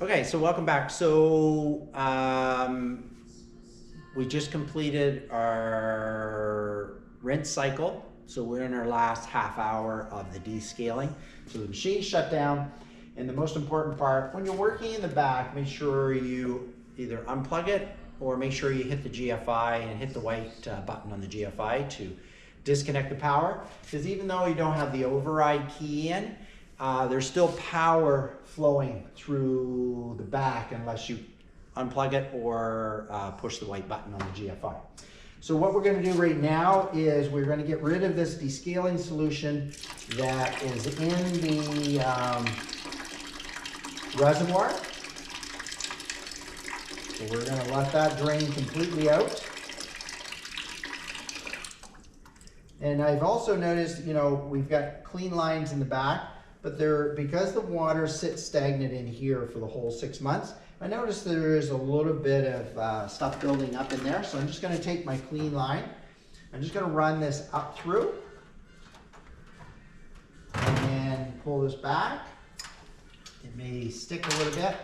Okay, so welcome back. So we just completed our rinse cycle. So we're in our last half hour of the descaling. So the machine shut down. And the most important part, when you're working in the back, make sure you either unplug it or make sure you hit the GFI and hit the white button on the GFI to disconnect the power. Because even though you don't have the override key in, there's still power flowing through the back unless you unplug it or push the white button on the GFI. So what we're going to do right now is we're going to get rid of this descaling solution that is in the reservoir. So we're going to let that drain completely out. And I've also noticed, you know, we've got clean lines in the back, but because the water sits stagnant in here for the whole 6 months, I noticed there is a little bit of stuff building up in there. So I'm just going to take my clean line. I'm just going to run this up through and then pull this back. It may stick a little bit.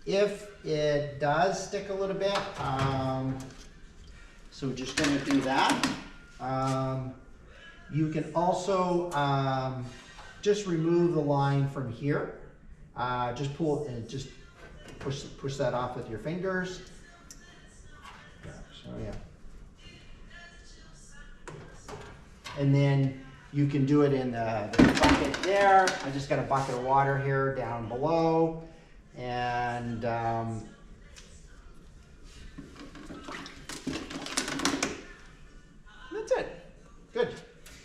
If it does stick a little bit, so we're just going to do that. You can also just remove the line from here. Just pull and just push that off with your fingers. Yeah. And then you can do it in the bucket there. I just got a bucket of water here down below. And that's it. Good.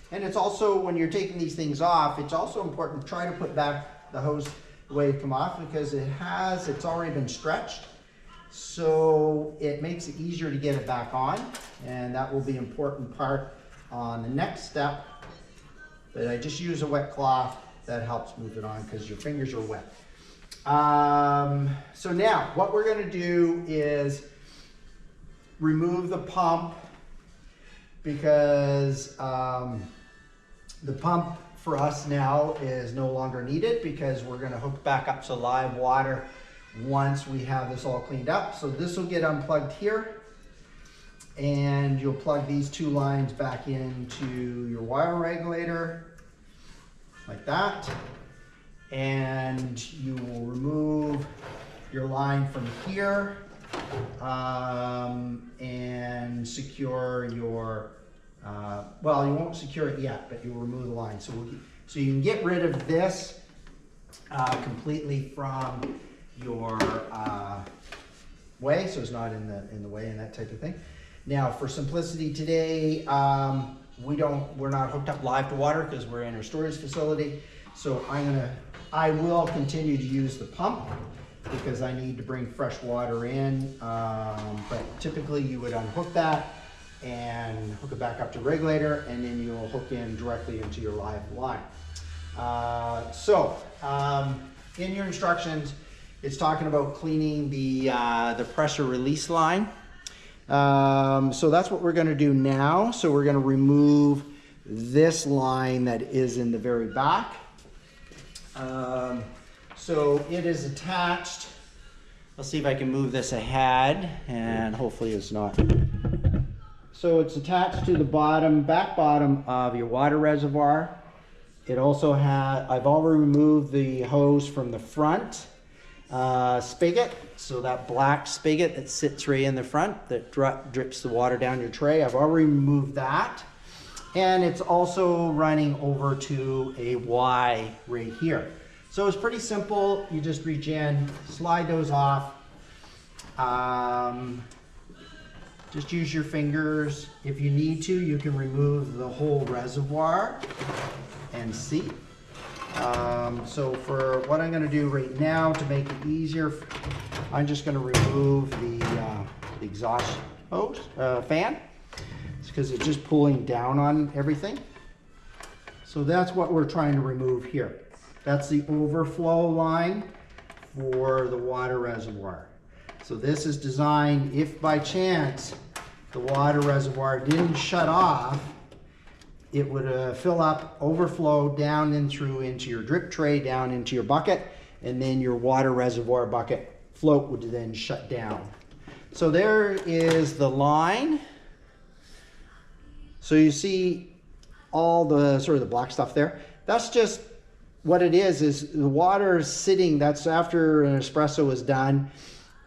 And it's also, when you're taking these things off, it's also important to try to put back the hose the way it come off, because it's already been stretched. So it makes it easier to get it back on. And that will be an important part on the next step. But I just use a wet cloth that helps move it on because your fingers are wet. So now what we're going to do is remove the pump, because the pump for us now is no longer needed, because we're going to hook back up to live water once we have this all cleaned up. So this will get unplugged here, and you'll plug these two lines back into your water regulator like that, and you will remove your line from here and secure your well, you won't secure it yet, but you'll remove the line. So you can get rid of this completely from your way, so it's not in the way and that type of thing. Now, for simplicity today, we're not hooked up live to water because we're in our storage facility. So I will continue to use the pump because I need to bring fresh water in. But typically you would unhook that and hook it back up to regulator, and then you'll hook in directly into your live line. In your instructions, it's talking about cleaning the pressure release line. So that's what we're going to do now. So we're going to remove this line that is in the very back. So it is attached. Let's see if I can move this ahead, and hopefully it's not. So it's attached to the back bottom of your water reservoir. It also I've already removed the hose from the front spigot. So that black spigot that sits right in the front that drips the water down your tray, I've already removed that. And it's also running over to a Y right here. So it's pretty simple. You just reach in, slide those off. Just use your fingers. If you need to, you can remove the whole reservoir and see. So for what I'm going to do right now to make it easier, I'm just going to remove the exhaust hose fan. It's because it's just pulling down on everything. So that's what we're trying to remove here. That's the overflow line for the water reservoir. So this is designed, if by chance the water reservoir didn't shut off, it would fill up, overflow down in through into your drip tray, down into your bucket, and then your water reservoir bucket float would then shut down. So there is the line. So you see all the sort of the black stuff there. That's just what it is the water sitting, that's after an espresso is done,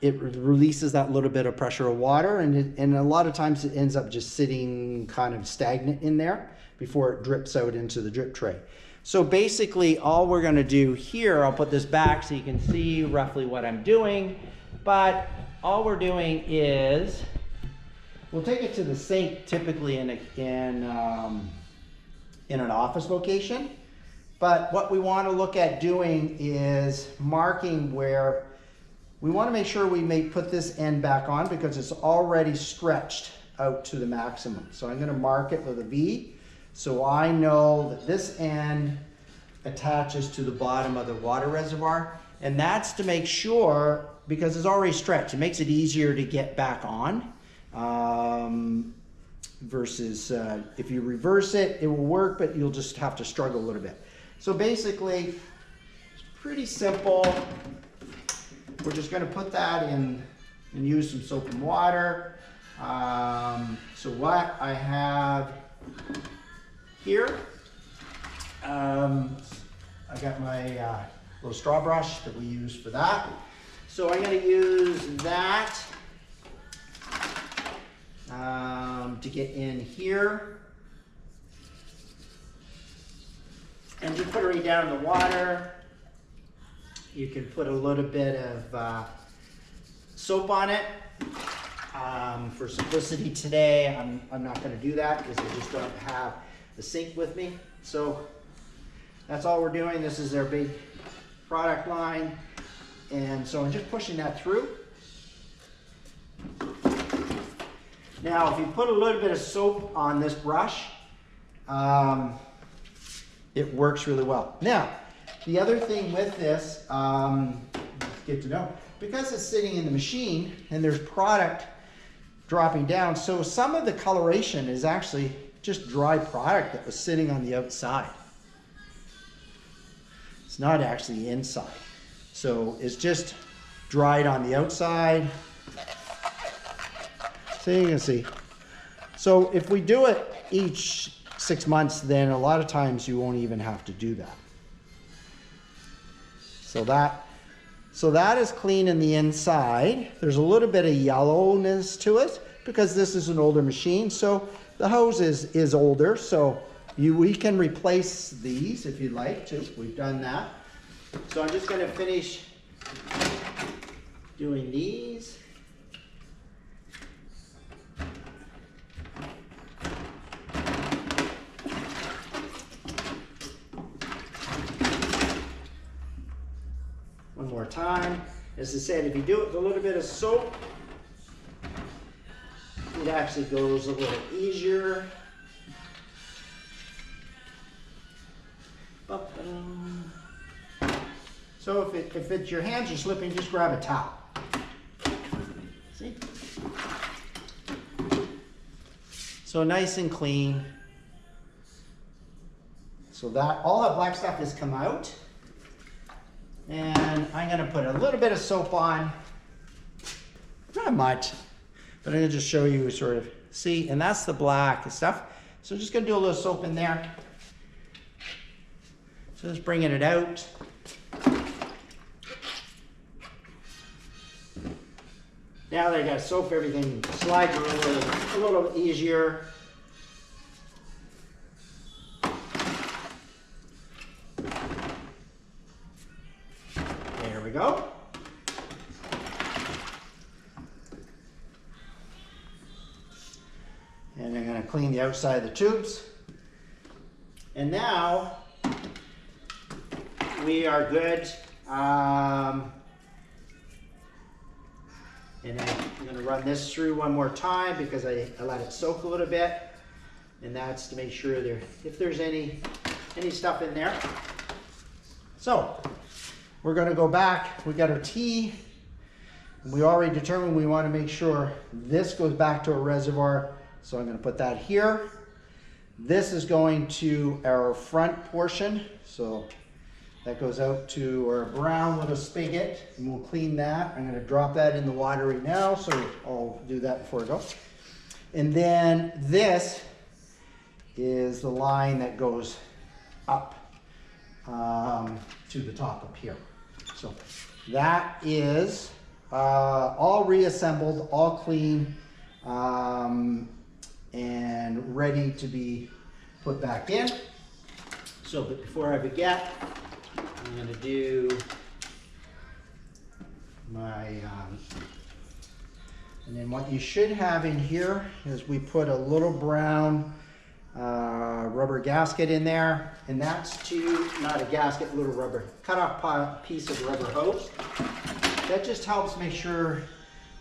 it releases that little bit of pressure of water, and a lot of times it ends up just sitting kind of stagnant in there before it drips out into the drip tray. So basically all we're gonna do here, I'll put this back so you can see roughly what I'm doing, but all we're doing is, we'll take it to the sink typically in an office location. But what we want to look at doing is marking where we want to make sure we may put this end back on because it's already stretched out to the maximum. So I'm going to mark it with a V so I know that this end attaches to the bottom of the water reservoir. And that's to make sure, because it's already stretched, it makes it easier to get back on. Versus if you reverse it, it will work, but you'll just have to struggle a little bit. So basically, it's pretty simple. We're just going to put that in and use some soap and water. So what I have here, I got my little straw brush that we use for that. So I'm going to use that to get in here. And you put it right down in the water. You can put a little bit of soap on it. For simplicity today, I'm not going to do that because I just don't have the sink with me. So that's all we're doing. This is their big product line. And so I'm just pushing that through. Now, if you put a little bit of soap on this brush, it works really well. Now, the other thing with this, it's good to know, because it's sitting in the machine and there's product dropping down, so some of the coloration is actually just dry product that was sitting on the outside. It's not actually inside. So it's just dried on the outside. So you can see. So if we do it each 6 months, then a lot of times you won't even have to do that. So that is clean in the inside. There's a little bit of yellowness to it because this is an older machine. So the hose is older. So we can replace these if you'd like to. We've done that. So I'm just going to finish doing these. One more time. As I said, if you do it with a little bit of soap, it actually goes a little easier. So if it's your hands are slipping, just grab a towel. See? So nice and clean. So that all that black stuff has come out. And I'm going to put a little bit of soap on. Not much, but I'm going to just show you sort of, see, and that's the black stuff. So just going to do a little soap in there. So just bringing it out. Now that I got soap, everything slides a little easier. There we go. And I'm going to clean the outside of the tubes. And now we are good. And I'm going to run this through one more time because I let it soak a little bit. And that's to make sure if there's any stuff in there. So we're going to go back. We got our tea. We already determined we want to make sure this goes back to a reservoir. So I'm going to put that here. This is going to our front portion. So That goes out to our brown little spigot, and we'll clean that. I'm gonna drop that in the water right now, so I'll do that before I go. And then this is the line that goes up to the top up here. So that is all reassembled, all clean, and ready to be put back in. So, but before I forget, I'm going to do my, and then what you should have in here is we put a little brown rubber gasket in there, and that's to, not a gasket, little rubber, cut off piece of rubber hose. That just helps make sure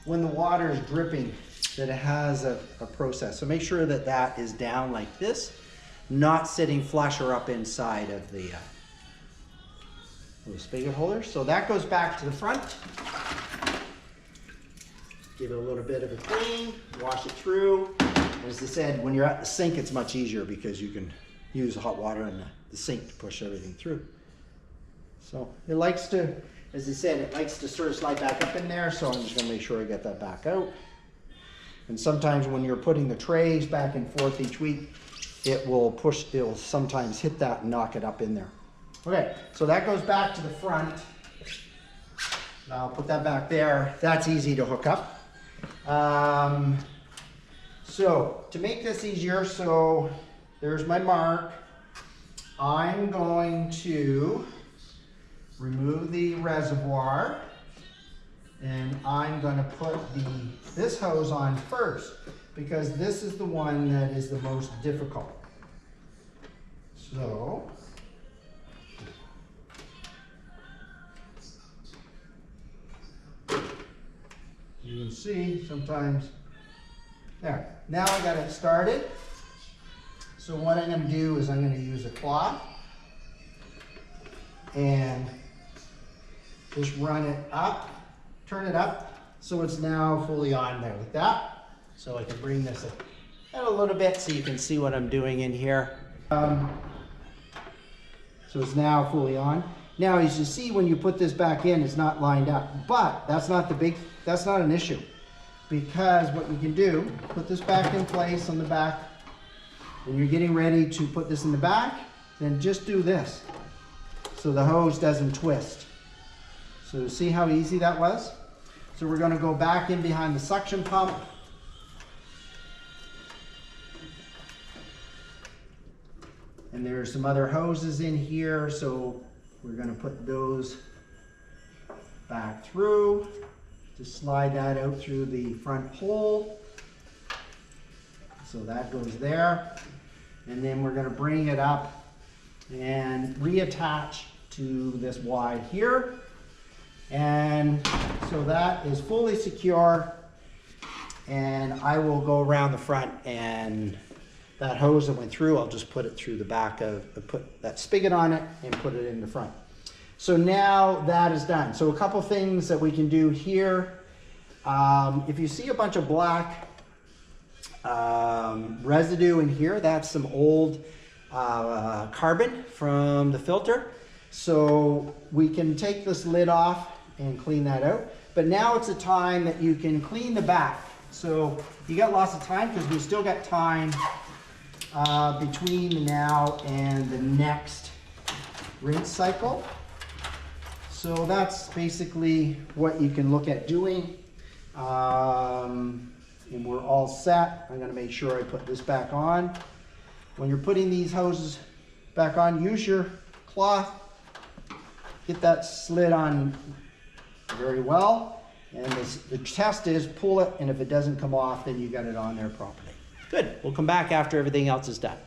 when the water is dripping that it has a process. So make sure that that is down like this, not sitting flush or up inside of the little spigot holder. So that goes back to the front. Give it a little bit of a clean, wash it through. As I said, when you're at the sink, it's much easier because you can use hot water in the sink to push everything through. So it likes to, as I said, it likes to sort of slide back up in there, so I'm just gonna make sure I get that back out. And sometimes when you're putting the trays back and forth each week, it will sometimes hit that and knock it up in there. Okay, so that goes back to the front. Now I'll put that back there. That's easy to hook up. So to make this easier, so there's my mark. I'm going to remove the reservoir, and I'm going to put this hose on first because this is the one that is the most difficult. So you can see sometimes, there. Now I got it started. So what I'm going to do is I'm going to use a cloth and just run it up, turn it up, so it's now fully on there like that. So I can bring this in a little bit so you can see what I'm doing in here. So it's now fully on. Now as you see, when you put this back in, it's not lined up, but that's not an issue, because what you can do, put this back in place on the back. When you're getting ready to put this in the back, then just do this so the hose doesn't twist. So see how easy that was? So we're going to go back in behind the suction pump. And there's some other hoses in here, so we're going to put those back through. Just slide that out through the front hole. So that goes there. And then we're going to bring it up and reattach to this wide here. And so that is fully secure. And I will go around the front, and that hose that went through, I'll just put it through the back put that spigot on it and put it in the front. So now that is done. So a couple things that we can do here. If you see a bunch of black residue in here, that's some old carbon from the filter. So we can take this lid off and clean that out. But now it's a time that you can clean the back. So you got lots of time because we still got time between now and the next rinse cycle. So that's basically what you can look at doing. And we're all set. I'm going to make sure I put this back on. When you're putting these hoses back on, use your cloth. Get that slid on very well. And the test is pull it, and if it doesn't come off, then you got it on there properly. Good. We'll come back after everything else is done.